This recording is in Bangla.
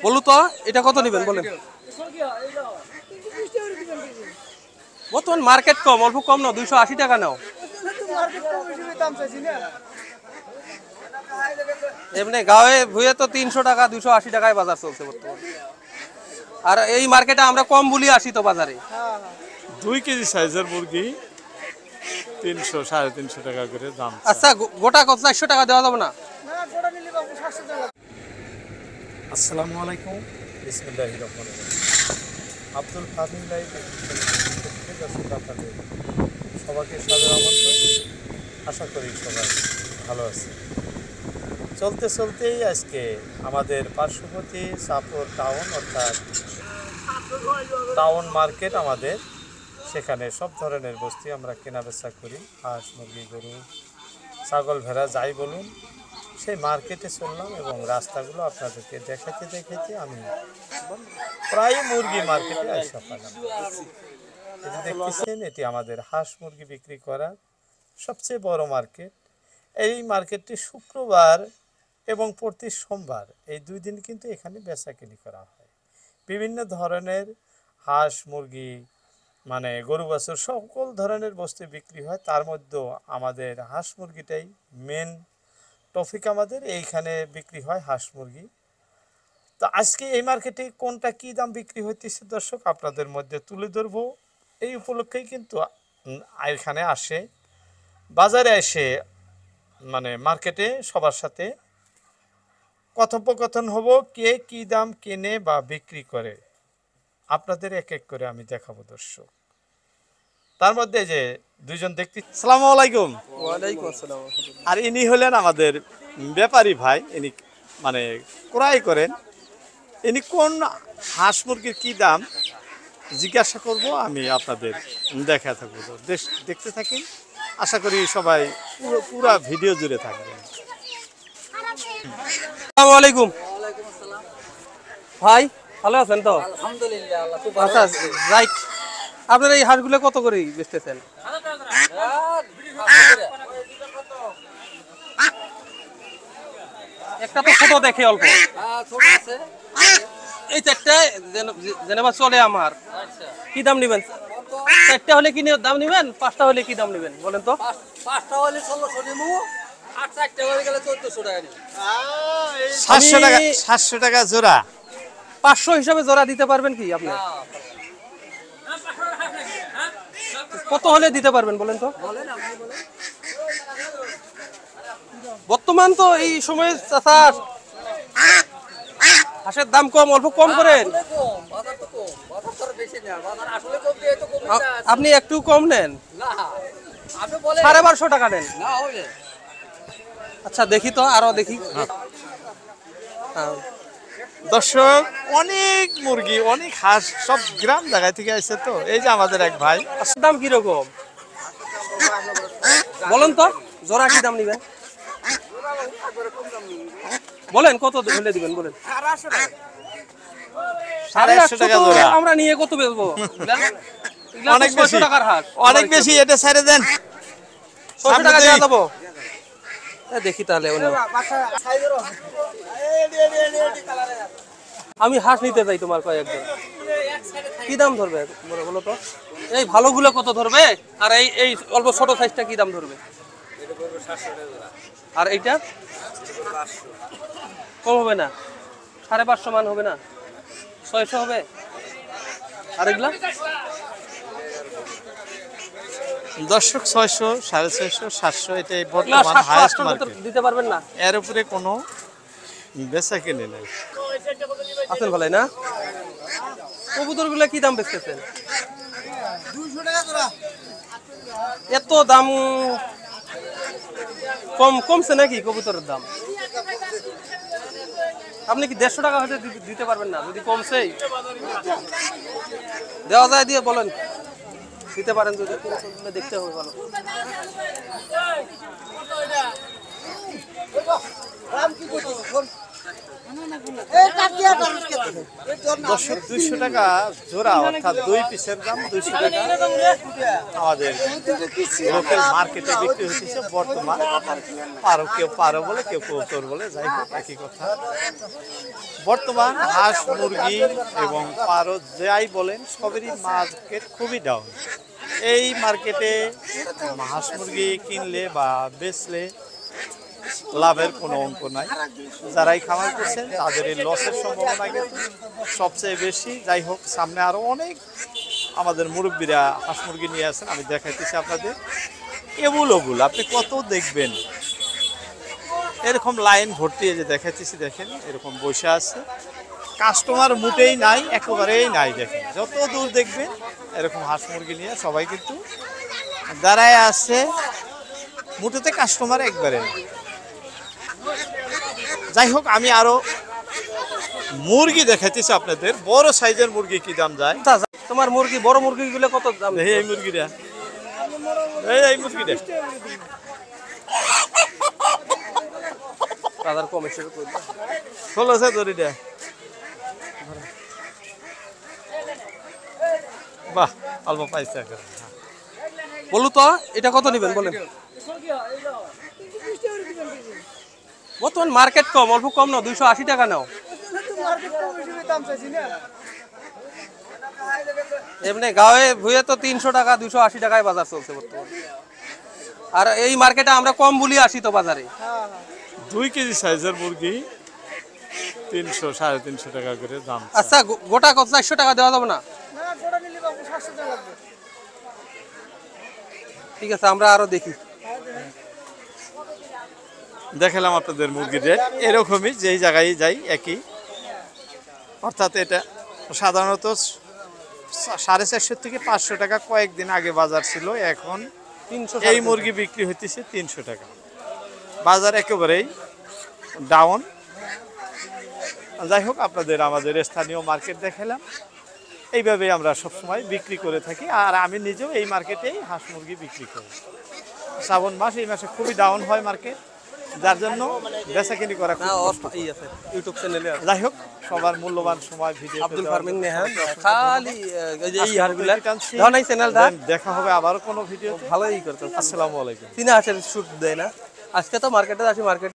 বলু তো এটা কত নেবেন বলেন। বর্তমান মার্কেট কম, অল্প কম নাও, 280 টাকা নাও। এমনি গাঁয়ে ভুয়ে তো 300 টাকা 280 টাকায় বাজার চলছে বর্তমানে। আর এই মার্কেটে আমরা কম বলি আসি তো বাজারে। 2 কেজি সাইজের মুরগি 300 350 টাকা করে দাম। আচ্ছা গোটা কত 400 টাকা দেওয়া যাবে না? আসসালামু আলাইকুম, বিসমিল্লাহির রহমানির রহিম। আব্দুল ফাহিম লাইভ আপনাদের সবাইকে সাদর আমন্ত্রণ। আশা করি সবাই ভালো আছে। চলতে চলতেই আজকে আমাদের পার্শ্ববর্তী সাপুর টাউন অর্থাৎ টাউন মার্কেট আমাদের, সেখানে সব ধরনের বস্তু আমরা কেনাবেচা করি। হাঁস, মুরগি, গরু, ছাগল, ভেড়া যাই বলুন, সেই মার্কেটে চললাম এবং রাস্তাগুলো আপনাদেরকে দেখাতে দেখাতে আমি প্রায় মুরগি মার্কেটে আসা পেলাম। এটি দেখতেছেন, এটি আমাদের হাঁস মুরগি বিক্রি করার সবচেয়ে বড় মার্কেট। এই মার্কেটটি শুক্রবার এবং প্রতি সোমবার, এই 2 দিন কিন্তু এখানে বেচাকেনি করা হয়। বিভিন্ন ধরনের হাঁস মুরগি মানে গরু বাছুর সকল ধরনের বস্তু বিক্রি হয়। তার মধ্যে আমাদের হাঁস মুরগিটাই মেন টপিক। আমাদের এইখানে বিক্রি হয় হাঁস মুরগি। তো আজকে এই মার্কেটে কোনটা কি দাম বিক্রি হইতেছে দর্শক আপনাদের মধ্যে তুলে ধরবো। এই উপলক্ষেই কিন্তু এখানে আসে, বাজারে এসে মানে মার্কেটে সবার সাথে কথোপকথন হবো, কে কি দাম কেনে বা বিক্রি করে আপনাদের এক এক করে আমি দেখাবো দর্শক। তার মধ্যে যে দুইজন দেখতে, আসসালামু আলাইকুম। ওয়ালাইকুম আসসালাম। আর ইনি হলেন আমাদের ব্যাপারী ভাই, ইনি মানে ক্রয় করেন। ইনি কোন হাঁস মুরগির কী দাম জিজ্ঞাসা করব, আমি আপনাদের দেখা থাকবো। দেখতে থাকেন, আশা করি সবাই পুরো ভিডিও জুড়ে থাকবেন। আসসালামু আলাইকুম ভাই, ভালো আছেন তো? আলহামদুলিল্লাহ, আল্লাহ খুব আচ্ছা রাইট। আপনারা এই হাঁসগুলো কত করে বেচতেছেন? একটা তো ছোট দেখে অল্প, ছোট আছে। এই চারটা যেনবা চলে আমার, কি দাম নেবেন? 4টা হলে কি দাম নেবেন, 5টা হলে কি দাম নেবেন বলেন তো? 5টা হলে 1600 নিমু, আর 4টা হয়ে গেলে 1400 টাকা নিমু। 700 টাকা, 700 টাকা জোড়া। 500 হিসাবে জোড়া দিতে পারবেন কি আপনি? কত হলে দিতে পারবেন বলেন তো? বলেন, আপনি বলেন। বর্তমান তো এই সময়ে চাচা হাঁসের দাম কম, অল্প কম করেন। আসলে কম, বাজার তো কম, বাজার তো আর বেশি না, বাজার আসলে কম দিয়ে তো কমই আছে। আপনি একটু কম নেন, না, আপনি বলেন 1250 টাকা নেন। না হইলে। আচ্ছা দেখি তো, আরো দেখি। হ্যাঁ। দর্শক, অনেক মুরগি অনেক হাঁস সব গ্রাম জায়গা থেকে আসছে। তো এই যে আমাদের এক ভাই, হাঁসের দাম কিরকম বলেন তো? জোড়া কি দাম নিবেন বলেন, কত হলে দিবেন বলেন? 150 টাকা জোড়া। আমরা নিয়ে কত বেচবো? অনেক বেশি, 600 টাকার হাঁস, অনেক বেশি, এটা ছেড়ে দেন। 600 টাকা দেওয়া যাবো? দেখি তাহলে অন্য। আমি হাঁস নিতে চাই তোমার কয়েকজন, কি দাম ধরবে বলো তো? এই ভালোগুলো কত ধরবে, আর এই এই অল্প ছোট সাইজটা কি দাম ধরবে? আর এইটা কম হবে না? 550 মান হবে না? 600 হবে? আর এগুলা দর্শক 600, 650, 700 এটাই না, বর্তমান 700 হাইয়েস্ট 800 মার্কেট। দিতে পারবেন না? এর উপরে কোনো বেচা কিনে নেই। আছেন ভালাই না? কবুতর গুলা কি দাম বেচতেছেন? 200 টাকা জোড়া। এত দাম কমছে নাকি কবুতরের দাম? আপনি কি 150 টাকা হয়তো দিতে পারবেন না? যদি কমছেই দেওয়া যায়, দিয়ে বলেন দিতে পারেন যদি, দেখতে হবে ভালো। দর্শক 200 টাকা জোড়া, অর্থাৎ 2 পিসের দাম 200 টাকা আমাদের লোকাল মার্কেটে বিক্রি হচ্ছে বর্তমান। কেউ পারো বলে, কেউ কৌতর বলে, যাই হোক একই কথা। বর্তমান হাঁস মুরগি এবং পারো যাই বলেন সবেরই মার্কেট খুবই ডাউন। এই মার্কেটে হাঁস মুরগি কিনলে বা বেচলে লাভের কোনো অঙ্ক নাই। যারাই খামার করছেন তাদের এই লসের সম্ভাবনা কিন্তু সবচেয়ে বেশি। যাই হোক, সামনে আরও অনেক আমাদের মুরব্বীরা হাঁস মুরগি নিয়ে আসেন, আমি দেখাইতেছি আপনাদের। এবুল ওবুল আপনি কত দেখবেন, এরকম লাইন ভর্তি যে দেখাইতেছি, দেখেন এরকম বসে আছে, কাস্টমার মোটেই নাই, একেবারেই নাই। দেখেন যত দূর দেখবেন এরকম হাঁস মুরগি নিয়ে সবাই কিন্তু দাঁড়ায় আছে, মোটেতে কাস্টমার একবারে নেই। যাই হোক, আমি আরো মুরগি দেখাইতেছি আপনাদের। বড় সাইজের মুরগি কি দাম যায়? তোমার মুরগি, বড় মুরগিগুলো কত দাম? এই মুরগিটা, এই মুরগিটা বাজার কম এসে কই 1600 দড়িটা। বাহ, অল্প পাইছে। বলু তো এটা কত নেবেন বলেন? বর্তমান মার্কেট কম, অল্প কম নাও, 280 টাকা নাও। এমনি গাঁয়ে ভুয়ে তো 300 টাকা 280 টাকায় বাজার চলছে বর্তমান। আর এই মার্কেটে আমরা কম বলি আসি তো বাজারে। 2 কেজি সাইজের মুরগি 300 350 টাকা করে দাম। আচ্ছা, গোটা কত 400 টাকা দেওয়া যাবে না? ঠিক আছে, আমরা আরো দেখি। দেখালাম আপনাদের মুরগির রেট এরকমই, যেই জায়গায় যাই একই। অর্থাৎ এটা সাধারণত 450 থেকে 500 টাকা কয়েকদিন আগে বাজার ছিল, এখন 300 এই মুরগি বিক্রি হইতেছে 300 টাকা। বাজার একেবারেই ডাউন। যাই হোক, আপনাদের আমাদের স্থানীয় মার্কেট দেখালাম। এইভাবে আমরা সবসময় বিক্রি করে থাকি, আর আমি নিজেও এই মার্কেটেই হাঁস মুরগি বিক্রি করি। শ্রাবণ মাস, এই মাসে খুবই ডাউন হয় মার্কেট, যার জন্য বেচাকিনি করা খুব কষ্ট। ইউটিউব চ্যানেলে যাই হোক, সবার মূল্যবান সময় ভিডিও আব্দুল ফার্মিং নেহান খালি এই হারগুলা দাও নাই চ্যানেলটা। দেখা হবে আবারও কোনো ভিডিও। ভালোই করতে। আসসালামু আলাইকুম। চীনা হাঁসের শুট দেয় না। আজকে তো মার্কেটে আসি, মার্কেট